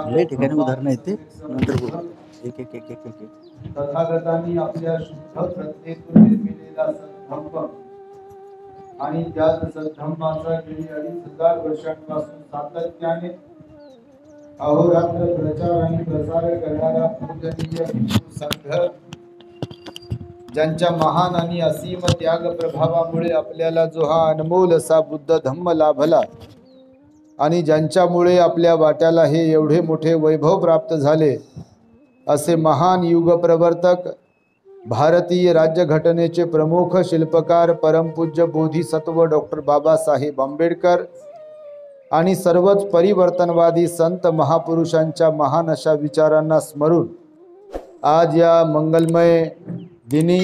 लय ठिकाणी उदाहरणं आहेत ते नंतर बोलू. एक एक एक एक एक तथागतांनी आपल्या शुद्ध प्रज्ञेतून निर्मिलेला सद्धम्म आणि त्याच सद्धम्माचा गेली 2500 वर्षांपासून सातत्याने अहोरात्र प्रचार आणि प्रसार करणारा पूजनीय भिक्षू संघ, ज्यांच्या महान आणि असीम त्याग प्रभावामुळे आपल्याला जो हा अनमोल असा बुद्ध धम्म लाभला आणि ज्यांच्यामुळे आपल्या वाट्याला हे एवढे मोठे वैभव प्राप्त झाले, असे महान युग प्रवर्तक भारतीय राज्यघटनेचे प्रमुख शिल्पकार परमपूज्य बोधिसत्व डॉक्टर बाबासाहेब आंबेडकर आणि सर्वच परिवर्तनवादी संत महापुरुषांच्या महान अशा विचारांना स्मरून आज या मंगलमय दिनी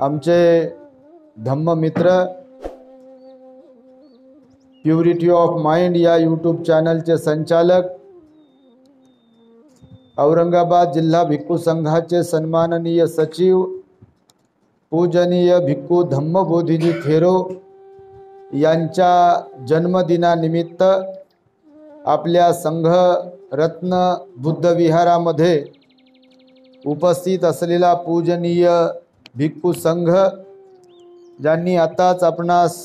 आमचे धम्ममित्र प्युरिटी ऑफ माइंड या यूट्यूब चॅनलचे संचालक, औरंगाबाद जिल्हा भिक्खू संघाचे सन्माननीय सचिव पूजनीय भिक्खू धम्मबोधीजी थेरो यांच्या जन्मदिनानिमित्त आपल्या संघ रत्न बुद्ध विहारामध्ये उपस्थित असलेला पूजनीय भिक्खू संघ, ज्यांनी आताच आपणास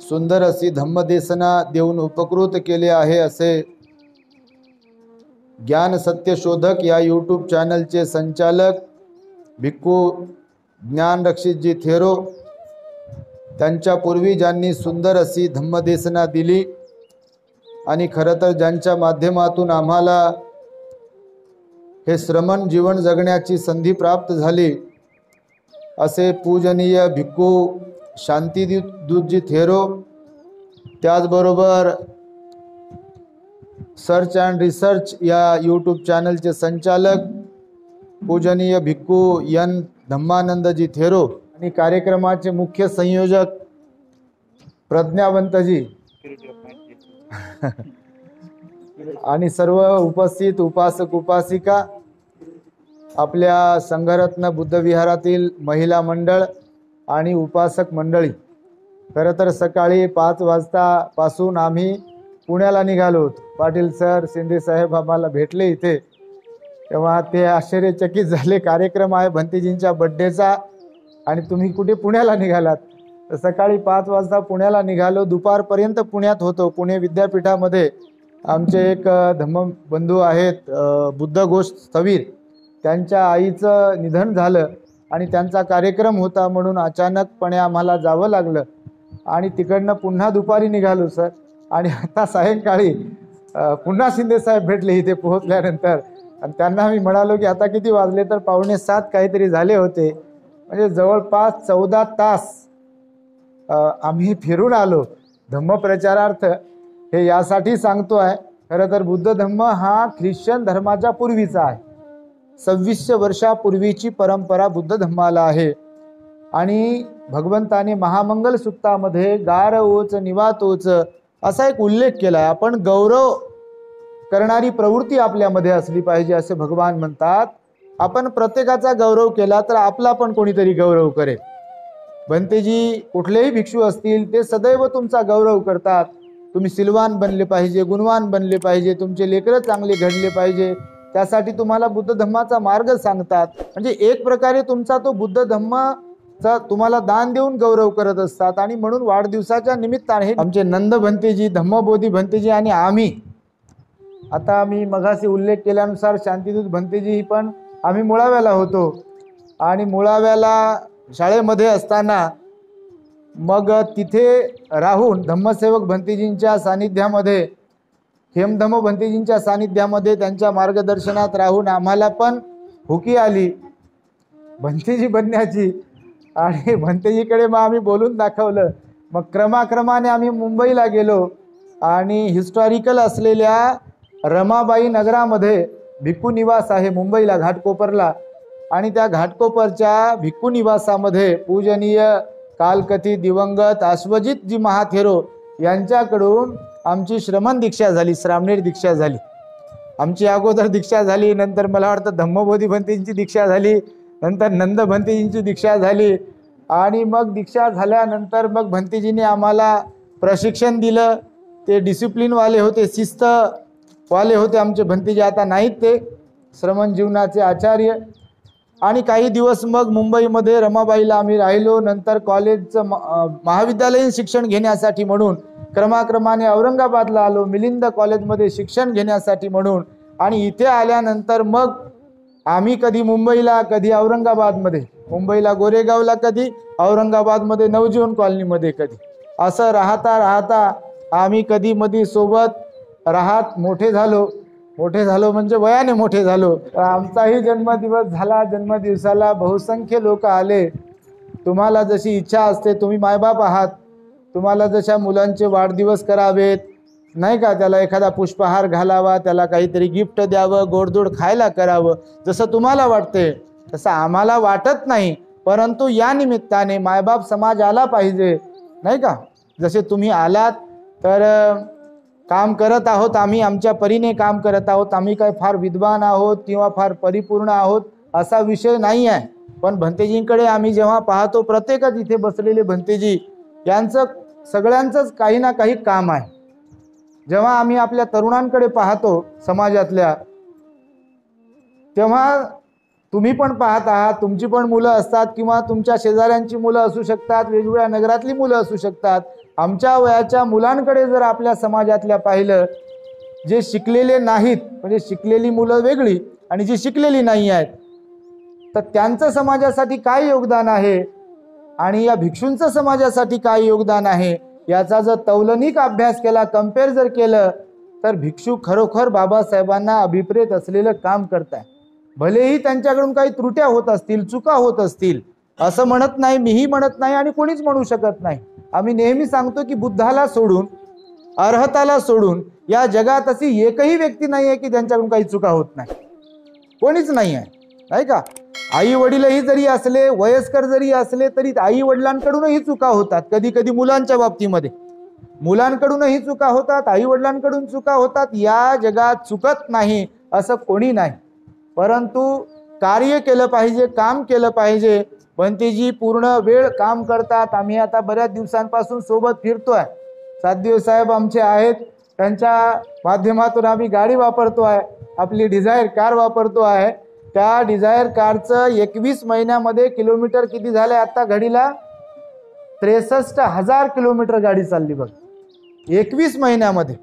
सुंदर अशी धम्मदेशना देऊन उपकृत केले आहे, असे ज्ञान सत्यशोधक या यूट्यूब चॅनलचे संचालक भिक्खू ज्ञानरक्षितजी थेरो, त्यांच्यापूर्वी ज्यांनी सुंदर अशी धम्मदेशना दिली आणि खरं तर ज्यांच्या माध्यमातून आम्हाला हे श्रमण जीवन जगण्याची संधी प्राप्त झाली, असे पूजनीय भिक्खू शांतिदूतजी थेरो, त्याचबरोबर सर्च अँड रिसर्च या यूट्यूब चॅनलचे संचालक पूजनीय भिक्खू एन धम्मानंदजी थेरो आणि कार्यक्रमाचे मुख्य संयोजक प्रज्ञावंतजी आणि सर्व उपस्थित उपासक उपासिका, आपल्या संघरत्न बुद्ध विहारातील महिला मंडळ आणि उपासक मंडळी. खरं तर सकाळी 5 वाजतापासून आम्ही पुण्याला निघालो होतो. पाटील सर, शिंदे साहेब आम्हाला भेटले इथे, तेव्हा ते आश्चर्यचकित झाले. कार्यक्रम आहे भंतेजींच्या बड्डेचा आणि तुम्ही कुठे पुण्याला निघालात? तर सकाळी 5 वाजता पुण्याला निघालो. दुपारपर्यंत पुण्यात होतो. पुणे विद्यापीठामध्ये आमचे एक धम्मबंधू आहेत बुद्ध घोष स्थवीर, त्यांच्या आईचं निधन झालं आणि त्यांचा कार्यक्रम होता, म्हणून अचानकपणे आम्हाला जावं लागलं आणि तिकडनं पुन्हा दुपारी निघालो सर. आणि आता सायंकाळी पुन्हा शिंदेसाहेब भेटले इथे पोहोचल्यानंतर आणि त्यांना मी म्हणालो की आता किती वाजले? तर 6:45 काहीतरी झाले होते. म्हणजे जवळपास 14 तास आम्ही फिरून आलो धम्मप्रचारार्थ. हे यासाठी सांगतो आहे, खरं तर बुद्ध धम्म हा ख्रिश्चन धर्माच्या पूर्वीचा आहे. 2600 वर्षापूर्वीची परंपरा बुद्ध धम्माला आहे आणि भगवंताने महामंगल सुक्तामध्ये गारवोच निवातोच असा एक उल्लेख केला आहे. आपण गौरव करणारी प्रवृत्ती आपल्यामध्ये असली पाहिजे असे भगवान म्हणतात. आपण प्रत्येकाचा गौरव केला तर आपला पण कोणीतरी गौरव करेल. भंतेजी कुठलेही भिक्षू असतील ते सदैव तुमचा गौरव करतात. तुम्ही सिलवान बनले पाहिजे, गुणवान बनले पाहिजे, तुमचे लेकरं चांगले घडले पाहिजे, त्यासाठी तुम्हाला बुद्ध धम्माचा मार्ग सांगतात. म्हणजे एक प्रकारे तुमचा तो बुद्ध धम्माचा तुम्हाला दान देऊन गौरव करत असतात. आणि म्हणून वाढदिवसाच्या निमित्ताने आमचे नंद भंतेजी, धम्मबोधी भंतेजी आणि आता मी मगाशी उल्लेख केल्यानुसार शांतिदूत भंतेजी पण आम्ही मुळाव्याला होतो आणि मुळाव्याला शाळेमध्ये असताना मग तिथे राहून धम्मसेवक भंतेजींच्या सानिध्यामध्ये, हेमधम्म भंतेजींच्या सानिध्यामध्ये त्यांच्या मार्गदर्शनात राहून आम्हाला पण हुकी आली भंतेजी बनण्याची आणि भंतेजीकडे मग आम्ही बोलून दाखवलं. मग क्रमाक्रमाने आम्ही मुंबईला गेलो आणि हिस्टॉरिकल असलेल्या रमाबाई नगरामध्ये भिक्खू निवास आहे मुंबईला घाटकोपरला, आणि त्या घाटकोपरच्या भिक्खू निवासामध्ये पूजनीय कालकथित दिवंगत अश्वजितजी महाथेरो यांच्याकडून आमची श्रमण दीक्षा झाली, श्रामणेर दीक्षा झाली. आमची अगोदर दीक्षा झाली, नंतर मला वाटतं धम्मबोधी भंतेजींची दीक्षा झाली, नंतर नंद भंतेजींची दीक्षा झाली आणि मग दीक्षा झाल्यानंतर मग भंतेजींनी आम्हाला प्रशिक्षण दिलं. ते डिसिप्लिनवाले होते, शिस्त वाले होते आमचे भंतेजी, आता नाहीत ते, श्रमण जीवनाचे आचार्य. आणि काही दिवस मग मुंबईमध्ये रमाबाईला आम्ही राहिलो. नंतर कॉलेजचं महाविद्यालयीन शिक्षण घेण्यासाठी म्हणून क्रमाक्रमाने औरंगाबादला आलो, मिलिंद कॉलेजमध्ये शिक्षण घेण्यासाठी म्हणून. आणि इथे आल्यानंतर मग आम्ही कधी मुंबईला, कधी औरंगाबादमध्ये, मुंबईला गोरेगावला, कधी औरंगाबादमध्ये नवजीवन कॉलनीमध्ये, कधी असं राहता राहता आम्ही कधी मधी सोबत राहत मोठे झालो. मोठे झालो म्हणजे वयाने मोठे झालो. आमचाही जन्मदिवस झाला. जन्मदिवसाला बहुसंख्य लोक आले. तुम्हाला जशी इच्छा असते, तुम्ही मायबाप आहात, तुम्हाला जशा मुलांचे वाढदिवस करावेत नाही का, त्याला एखादा पुष्पहार घालावा, त्याला काहीतरी गिफ्ट द्यावं, गोडधोड खायला करावं, जसं तुम्हाला वाटते तसं आम्हाला वाटत नाही. परंतु या निमित्ताने मायबाप समाज आला पाहिजे नाही का. जसे तुम्ही आलात तर काम करत आहोत, आम्ही आमच्या परीने काम करत आहोत. आम्ही काय फार विद्वान आहोत किंवा फार परिपूर्ण आहोत असा विषय नाही आहे. पण भंतेजींकडे आम्ही जेव्हा पाहतो, प्रत्येकच इथे बसलेले भंतेजी यांचं सगळ्यांचंच काही ना काही काम आहे. जेव्हा आम्ही आपल्या तरुणांकडे पाहतो समाजातल्या, तेव्हा तुम्ही पण पाहत आहात, तुमची पण मुलं असतात किंवा तुमच्या शेजाऱ्यांची मुलं असू शकतात, वेगवेगळ्या नगरातली मुलं असू शकतात. आमच्या वयाच्या मुलांकडे जर आपल्या समाजातल्या पाहिलं, जे शिकलेले नाहीत, म्हणजे शिकलेली मुलं वेगळी आणि जी शिकलेली नाही आहेत, तर त्यांचं समाजासाठी काय योगदान आहे आणि या भिक्षूंचं समाजासाठी काय योगदान आहे, याचा जर तौलनिक अभ्यास केला, कंपेअर जर केलं, तर भिक्षू खरोखर बाबासाहेबांना अभिप्रेत असलेलं काम करताय. भलेही त्यांच्याकडून काही त्रुट्या होत असतील, चुका होत असतील, असं म्हणत नाही, मीही म्हणत नाही आणि कोणीच म्हणू शकत नाही. आम्ही नेहमी सांगतो की बुद्धाला सोडून, अर्हताला सोडून या जगात अशी एकही व्यक्ती नाही आहे की त्यांच्याकडून काही चुका होत नाही. कोणीच नाही आहे नाही का. आई वडीलही जरी असले, वयस्कर जरी असले, तरी आई वडिलांकडूनही चुका होतात. कधी कधी मुलांच्या बाबतीमध्ये मुलांकडूनही चुका होतात, आई वडिलांकडून चुका होतात. या जगात चुकत नाही असं कोणी नाही. परंतु कार्य केलं पाहिजे, काम केलं पाहिजे. भंतेजी पूर्ण वेळ काम करतात. आम्ही आता बऱ्याच दिवसांपासून सोबत फिरतोय. सातदेव साहेब आमचे आहेत, त्यांच्या माध्यमातून आम्ही गाडी वापरतो आहे, आपली डिझायर कार वापरतो आहे. त्या डिझायर कारचं 21 महिन्यामध्ये किलोमीटर किती झाले आता घडीला? 63,000 किलोमीटर गाडी चालली बघ 21 महिन्यामध्ये.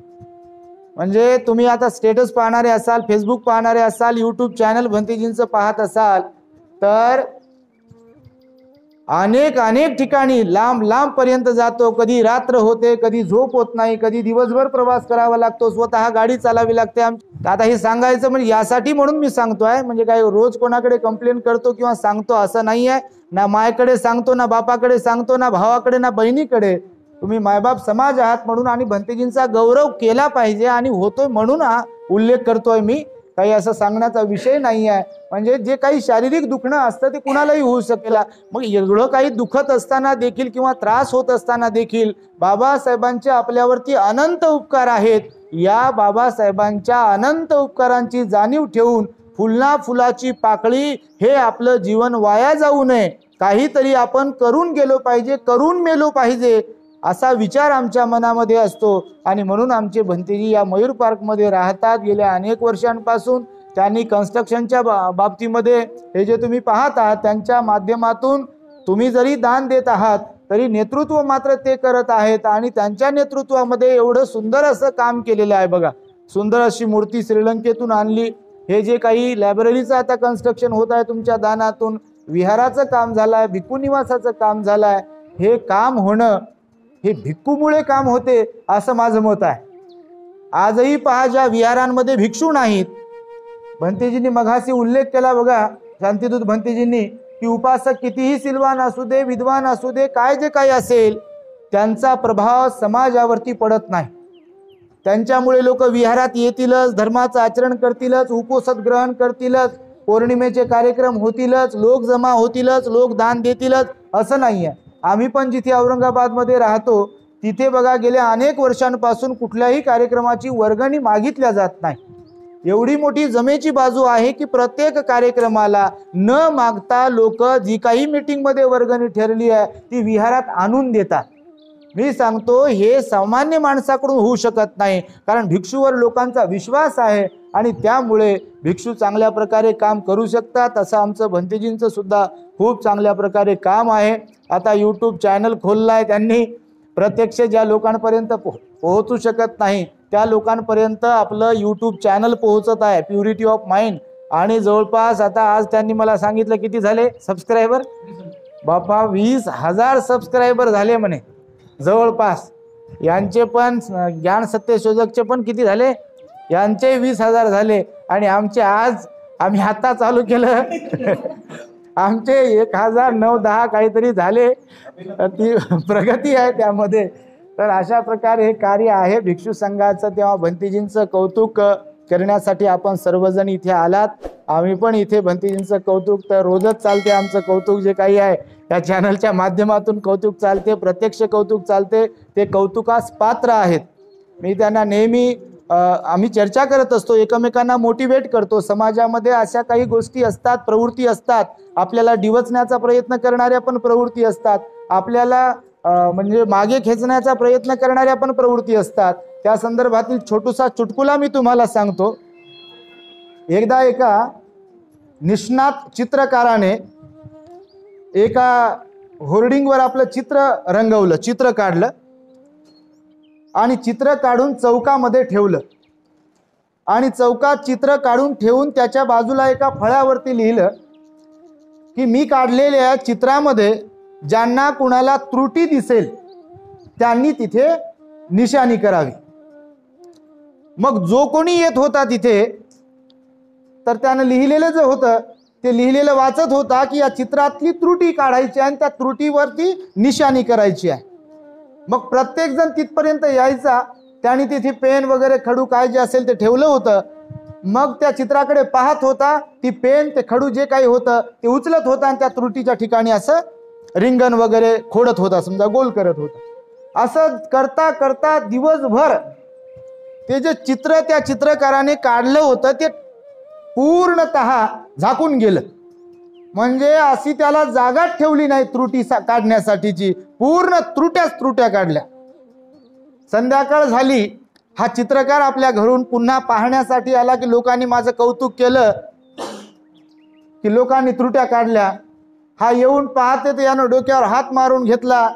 म्हणजे तुम्ही आता स्टेटस पाहणारे असाल, फेसबुक पाहणारे असाल, यूट्यूब चॅनल भंतेजींचं पाहत असाल, तर अनेक ठिकाणी लांब लांब पर्यंत जातो. कधी रात्र होते, कधी झोप होत नाही, कधी दिवसभर प्रवास करावा लागतो, स्वतः गाडी चालावी लागते. आता हे सांगायचं म्हणजे यासाठी म्हणून मी सांगतोय, म्हणजे काय रोज कोणाकडे कंप्लेंट करतो किंवा सांगतो असं नाही आहे. ना मायकडे सांगतो, ना बापाकडे सांगतो, ना भावाकडे, ना बहिणीकडे. तुम्ही मायबाप समाज आहात म्हणून आणि भंतेजींचा गौरव केला पाहिजे आणि होतोय म्हणून हा उल्लेख करतोय मी. काही असं सांगण्याचा विषय नाही आहे. म्हणजे जे काही शारीरिक दुखणं असतं ते कुणालाही होऊ शकेल. मग एवढं काही दुखत असताना देखील किंवा त्रास होत असताना देखील बाबासाहेबांचे आपल्यावरती अनंत उपकार आहेत. या बाबासाहेबांच्या अनंत उपकारांची जाणीव ठेवून फुलना फुलाची पाकळी हे आपलं जीवन वाया जाऊ नये, काहीतरी आपण करून गेलो पाहिजे, करून मेलो पाहिजे असा विचार आमच्या मनामध्ये असतो. आणि म्हणून आमचे भंतेजी या मयूर पार्कमध्ये राहतात गेल्या अनेक वर्षांपासून. त्यांनी कन्स्ट्रक्शनच्या बाबतीमध्ये हे जे तुम्ही पाहत आहात, त्यांच्या माध्यमातून तुम्ही जरी दान देत आहात तरी नेतृत्व मात्र ते करत आहेत. आणि त्यांच्या नेतृत्वामध्ये एवढं सुंदर असं काम केलेलं आहे बघा. सुंदर अशी मूर्ती श्रीलंकेतून आणली. हे जे काही लायब्ररीचं आता कन्स्ट्रक्शन होत आहे तुमच्या दानातून, विहाराचं काम झालं आहे, भिक्खू निवासाचं काम झालं आहे. हे काम होणं हे भिक्खूमुळे काम होते असं माझं मत आहे. आजही पहा, ज्या विहारांमध्ये भिक्षू नाहीत, भंतेजींनी मघाशी उल्लेख केला बघा, शांतीदूत भंतेजींनी, की उपासक कितीही सिलवान असू दे, विद्वान असू दे, काय जे काही असेल, त्यांचा प्रभाव समाजावरती पडत नाही. त्यांच्यामुळे लोक विहारात येतीलच, धर्माचं आचरण करतीलच, उपोषण ग्रहण करतीलच, पौर्णिमेचे कार्यक्रम होतीलच, लोक जमा होतीलच, लोक दान देतीलच असं नाही आहे. आम्ही पण जिथे औरंगाबादमध्ये राहतो तिथे बघा गेल्या अनेक वर्षांपासून कुठल्याही कार्यक्रमाची वर्गणी मागितल्या जात नाही. एवढी मोठी जमेची बाजू आहे की प्रत्येक कार्यक्रमाला न मागता लोक जी काही मीटिंगमध्ये वर्गणी ठरली आहे ती विहारात आणून देतात. मी सांगतो हे सामान्य माणसाकडून होऊ शकत नाही, कारण भिक्षूवर लोकांचा विश्वास आहे आणि त्यामुळे भिक्षू चांगल्या प्रकारे काम करू शकतात। असं आमचं भंतेजींचं सुद्धा खूप चांगल्या प्रकारे काम आहे। आता यूट्यूब चॅनल खोललाय त्यांनी, प्रत्यक्ष ज्या लोकांपर्यंत पोहोचू शकत नाही त्या लोकांपर्यंत आपलं यूट्यूब चॅनल पोहोचत आहे, प्युरिटी ऑफ माइंड। आणि जवळपास आता आज त्यांनी मला सांगितलं किती झाले सबस्क्रायबर, बापा 20,000 सबस्क्रायबर झाले म्हणे जवळपास। यांचे पण ज्ञान सत्यशोधकचे पण किती झाले, यांचे 20,000 झाले। आणि आमचे आज आम्ही आता चालू केलं आमचे 1,009-10 काहीतरी झाले, ती प्रगती आहे त्यामध्ये। तर अशा प्रकारे हे कार्य आहे भिक्षू संघाचं। तेव्हा भंतेजींचं कौतुक करण्यासाठी आपण सर्वजण इथे आलात। आम्ही पण इथे भंतेजींचं कौतुक तर रोजच चालते, आमचं कौतुक जे काही आहे या चॅनलच्या माध्यमातून कौतुक चालते, प्रत्यक्ष कौतुक चालते, ते कौतुकास पात्र आहेत। मी त्यांना नेहमी आम्ही चर्चा करत असतो, एकमेकांना मोटिवेट करतो। समाजामध्ये अशा काही गोष्टी असतात, प्रवृत्ती असतात, आपल्याला डिवचण्याचा प्रयत्न करणाऱ्या पण प्रवृत्ती असतात, आपल्याला म्हणजे मागे खेचण्याचा प्रयत्न करणाऱ्या पण प्रवृत्ती असतात। त्या संदर्भातील छोटूसा चुटकुला मी तुम्हाला सांगतो। एकदा एका निष्णात चित्रकाराने एका होर्डिंगवर आपलं चित्र रंगवलं, चित्र काढलं आणि चित्र काढून चौकामध्ये ठेवलं आणि चौकात चित्र काढून ठेवून त्याच्या बाजूला एका फळ्यावरती लिहिलं की मी काढलेल्या चित्रामध्ये ज्यांना कुणाला त्रुटी दिसेल त्यांनी तिथे निशाणी करावी। मग जो कोणी येत होता तिथे तर त्यानं लिहिलेलं जे होतं ते लिहिलेलं वाचत होता की या चित्रातली त्रुटी काढायची आणि त्या त्रुटीवरती निशाणी करायची आहे। मग प्रत्येक जण तिथपर्यंत यायचा, त्याने तिथे पेन वगैरे खडू काय जे असेल ते ठेवलं होतं। मग त्या चित्राकडे पाहत होता, ती पेन ते खडू जे काही होतं ते उचलत होता आणि त्या त्रुटीच्या ठिकाणी असं रिंगण वगैरे खोडत होता, समजा गोल करत होता। असं करता करता दिवसभर ते जे चित्र त्या चित्रकाराने काढलं होतं ते पूर्णतः झाकून गेलं, म्हणजे अशी त्याला जागाच ठेवली नाही त्रुटी काढण्यासाठीची, पूर्ण त्रुट्या काढल्या। संध्याकाळ झाली, हा चित्रकार आपल्या घरून पुन्हा पाहण्यासाठी आला की लोकांनी माझं कौतुक केलं, की लोकांनी त्रुट्या काढल्या। हा येऊन पाहते तर यानं डोक्यावर हात मारून घेतला।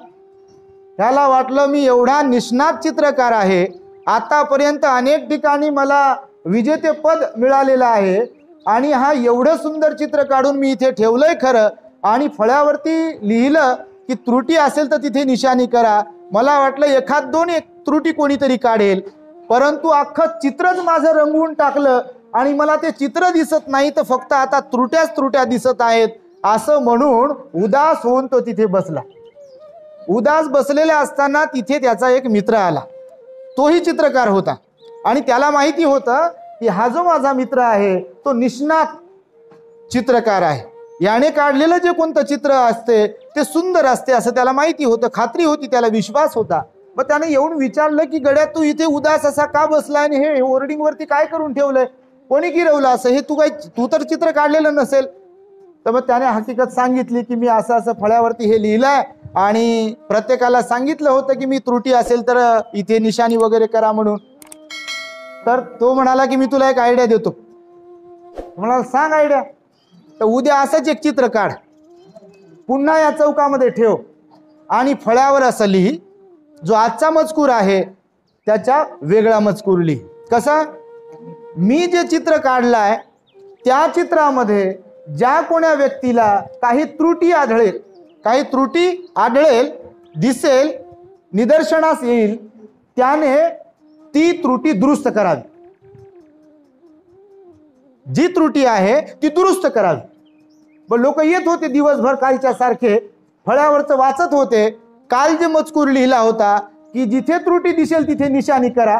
त्याला वाटलं मी एवढा निष्णात चित्रकार आहे, आतापर्यंत अनेक ठिकाणी मला विजेते पद मिळालेलं आहे आणि हा एवढं सुंदर चित्र काढून मी इथे ठेवलंय खरं, आणि फळ्यावरती लिहिलं की त्रुटी असेल तर तिथे निशाणी करा। मला वाटलं एखाद दोन एक त्रुटी कोणीतरी काढेल, परंतु अख्खं चित्रच माझं रंगवून टाकलं आणि मला ते चित्र दिसत नाही तर फक्त आता त्रुट्या दिसत आहेत, असं म्हणून उदास होऊन तो तिथे बसला। उदास बसलेला असताना तिथे त्याचा एक मित्र आला, तोही चित्रकार होता आणि त्याला माहिती होतं की हा जो माझा मित्र आहे तो निष्णात चित्रकार आहे, याने काढलेलं जे कोणतं चित्र असते ते सुंदर असते असं त्याला माहिती होतं, खात्री होती, त्याला विश्वास होता। मग त्याने येऊन विचारलं की गड्या तू इथे उदास असा का बसला आणि हे होर्डिंग वरती काय करून ठेवलंय, कोणी गिरवलं असं, हे तू तर चित्र काढलेलं नसेल। तर मग त्याने हकीकत सांगितली की मी असं फळ्यावरती हे लिहिलंय आणि प्रत्येकाला सांगितलं होतं की मी त्रुटी असेल तर इथे निशाणी वगैरे करा म्हणून। तर तो म्हणाला की मी तुला एक आयडिया देतो। म्हणाला सांग आयडिया। तर उद्या असंच एक चित्र काढ, पुन्हा या चौकामध्ये ठेव आणि फळ्यावर असं लिही, जो आजचा मजकूर आहे त्याचा वेगळा मजकूर लिही। कसा, मी जे चित्र काढलाय त्या चित्रामध्ये ज्या कोण्या व्यक्तीला काही त्रुटी आढळेल, दिसेल, निदर्शनास येईल, त्याने ती त्रुटी दुरुस्त करावी, जी त्रुटी आहे ती दुरुस्त करावी। पण लोक येत होते दिवसभर कालच्या सारखे फळ्यावरचं वाचत होते, काल जे मजकूर लिहिला होता की जिथे त्रुटी दिसेल तिथे निशाणी करा,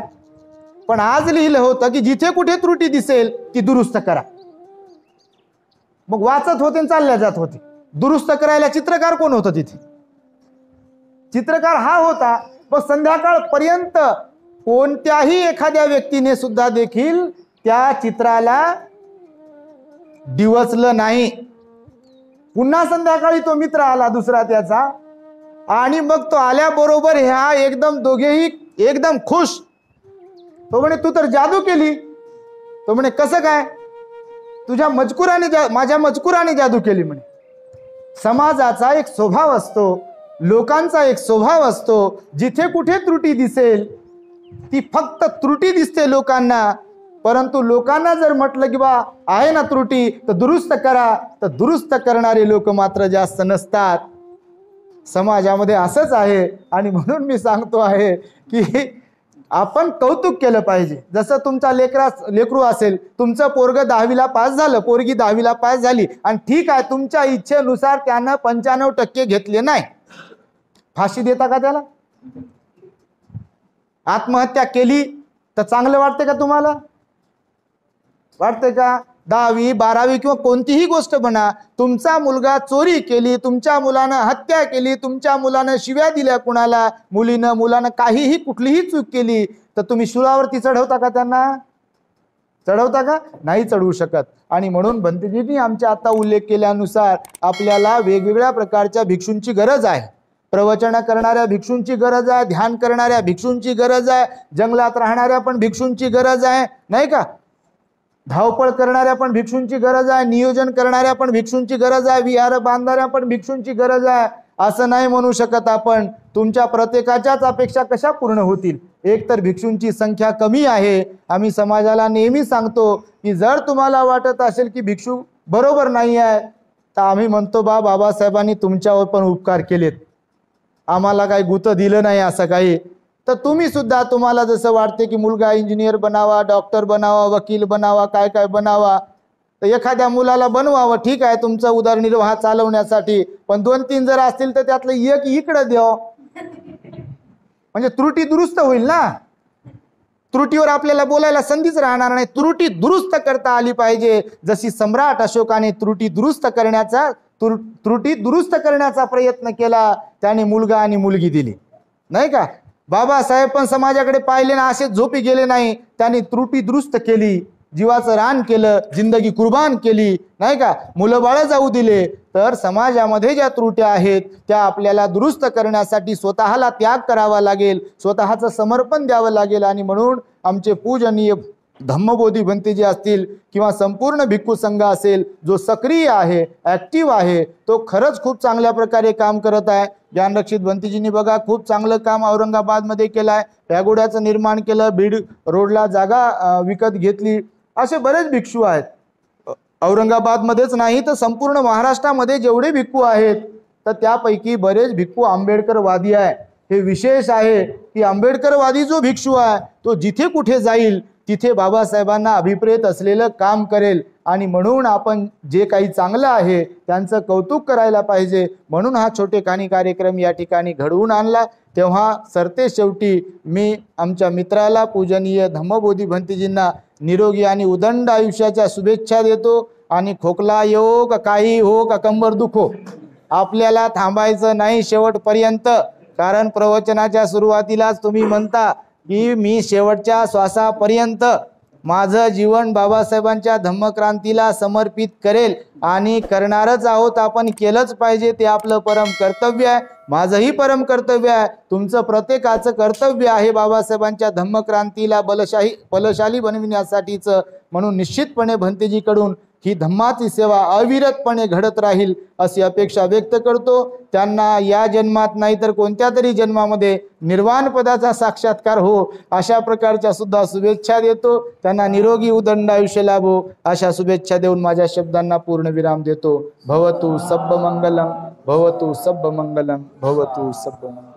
पण आज लिहिलं होतं की जिथे कुठे त्रुटी दिसेल ती दुरुस्त करा। मग वाचत होते आणि चालल्या जात होते। दुरुस्त करायला चित्रकार कोण होतं तिथे, चित्रकार हा होता। मग संध्याकाळपर्यंत कोणत्याही एखाद्या व्यक्तीने सुद्धा देखील त्या चित्राला डिवचलं नाही। पुन्हा संध्याकाळी तो मित्र आला दुसरा त्याचा, आणि मग तो आल्याबरोबर ह्या एकदम दोघेही एकदम खुश. तो म्हणे तू तर जादू केली. तो म्हणे कसं काय? तुझ्या मजकुराने माझ्या मजकुराने जादू केली म्हणे. समाजाचा एक स्वभाव असतो, लोकांचा एक स्वभाव असतो, जिथे कुठे त्रुटी दिसेल ती फक्त त्रुटी दिसते लोकांना, परंतु लोकांना जर म्हटलं की बा आहे ना त्रुटी तर दुरुस्त करा, तर दुरुस्त करणारे लोक मात्र जास्त नसतात. समाजामध्ये असंच आहे. आणि म्हणून मी सांगतो आहे की आपण कौतुक केलं पाहिजे. जसं तुमचा लेकरू असेल, तुमचं पोरग 10वीला पास झालं, पोरगी 10वीला पास झाली, आणि ठीक आहे तुमच्या इच्छेनुसार त्यानं 95% घेतले नाही, फाशी देता का त्याला? आत्महत्या केली तर चांगलं वाटते का तुम्हाला? वाटते का? 10वी 12वी किंवा कोणतीही गोष्ट म्हणा, तुमचा मुलगा चोरी केली, तुमच्या मुलानं हत्या केली, तुमच्या मुलानं शिव्या दिल्या कुणाला, मुलानं काहीही कुठलीही चूक केली, तर तुम्ही शूळावरती चढवता का त्यांना? चढवता का? नाही चढवू शकत. आणि म्हणून भंतेजींनी आमच्या आता उल्लेख केल्यानुसार आपल्याला वेगवेगळ्या प्रकारच्या भिक्षूंची गरज आहे. प्रवचन करणाऱ्या भिक्षूंची गरज आहे, ध्यान करणाऱ्या भिक्षूंची गरज आहे, जंगलात राहणाऱ्या पण भिक्षूंची गरज आहे, नाही का? धावपळ करणाऱ्या पण भिक्षूंची गरज आहे, नियोजन करणाऱ्या पण भिक्षूंची गरज आहे, विहार बांधणाऱ्या पण भिक्षूंची गरज आहे. असं नाही म्हणू शकत आपण. तुमच्या प्रत्येकाच्याच अपेक्षा कशा पूर्ण होतील? एक तर भिक्षूंची संख्या कमी आहे. आम्ही समाजाला नेहमी सांगतो की जर तुम्हाला वाटत असेल की भिक्षू बरोबर नाही आहे, तर आम्ही म्हणतो बाबासाहेबांनी तुमच्यावर पण उपकार केलेत, आम्हाला काही गुतं दिलं नाही असं काही. तर तुम्ही सुद्धा, तुम्हाला जसं वाटते की मुलगा इंजिनियर बनावा, डॉक्टर बनावा, वकील बनावा, काय काय बनावा, तर एखाद्या मुलाला बनवावं, ठीक आहे तुमचा उदरनिर्वाह चालवण्यासाठी, पण 2-3 जर असतील तर त्यातलं एक इकडं द्यावं, म्हणजे त्रुटी दुरुस्त होईल ना. त्रुटीवर आपल्याला बोलायला संधीच राहणार नाही. त्रुटी दुरुस्त करता आली पाहिजे. जशी सम्राट अशोकाने त्रुटी दुरुस्त करण्याचा प्रयत्न केला, त्याने मुलगा आणि मुलगी दिली, नाही का? बाबासाहेब पण समाजाकडे पाहिले ना, असे झोपी गेले नाही. त्यांनी त्रुटी दुरुस्त केली, जीवाचं रान केलं, जिंदगी कुर्बान केली, नाही का? मुलं बाळ जाऊ दिले. तर समाजामध्ये ज्या त्रुट्या आहेत त्या आपल्याला दुरुस्त करण्यासाठी स्वतःला त्याग करावा लागेल, स्वतःचं समर्पण द्यावं लागेल. आणि म्हणून आमचे पूजनीय धम्मबोधी भंतेजी असतील किंवा संपूर्ण भिक्खू संघ असेल, जो सक्रिय आहे, ॲक्टिव्ह आहे, तो खरंच खूप चांगल्या प्रकारे काम करत आहे. ज्ञानरक्षित भंतेजींनी बघा खूप चांगलं काम औरंगाबादमध्ये केलं आहे. पॅगोड्याचं निर्माण केलं, बीड रोडला जागा विकत घेतली. असे बरेच भिक्षू आहेत. औरंगाबादमध्येच नाही तर संपूर्ण महाराष्ट्रामध्ये जेवढे भिक्खू आहेत, तर त्यापैकी बरेच भिक्खू आंबेडकरवादी आहे. हे विशेष आहे की आंबेडकरवादी जो भिक्षू आहे तो जिथे कुठे जाईल तिथे बाबासाहेबांना अभिप्रेत असलेलं काम करेल. आणि म्हणून आपण जे काही चांगलं आहे त्यांचं कौतुक करायला पाहिजे. म्हणून हा छोटेखानी कार्यक्रम या ठिकाणी घडवून आणला. तेव्हा सरते शेवटी मी आमच्या मित्राला पूजनीय धम्मबोधी भंतेजींना निरोगी आणि उदंड आयुष्याच्या शुभेच्छा देतो. आणि खोकला येऊ का काही हो का कंबर दुखो, आपल्याला थांबायचं नाही शेवटपर्यंत. कारण प्रवचनाच्या सुरुवातीलाच तुम्ही म्हणता की मी शेवटच्या श्वासापर्यंत माझं जीवन बाबासाहेबांच्या धम्मक्रांतीला समर्पित करेल. आणि करणारच आहोत आपण, केलंच पाहिजे, ते आपलं परम कर्तव्य आहे. माझंही परम कर्तव्य आहे, तुमचं प्रत्येकाचं कर्तव्य आहे बाबासाहेबांच्या धम्मक्रांतीला बलशाली बनविण्यासाठीचं. म्हणून निश्चितपणे भंतेजीकडून ही धम्माची सेवा अविरतपणे घडत राहील अशी अपेक्षा व्यक्त करतो. त्यांना या जन्मात नाही तर कोणत्या तरी जन्मामध्ये निर्वाण पदाचा साक्षात्कार हो अशा प्रकारच्या सुद्धा शुभेच्छा देतो. त्यांना निरोगी उदंड आयुष्य लाभो अशा शुभेच्छा देऊन माझ्या शब्दांना पूर्णविराम देतो. भवतु सब्ब मंगलम, भवतु सब्ब मंगलम, भवतु सब्ब मंगलम.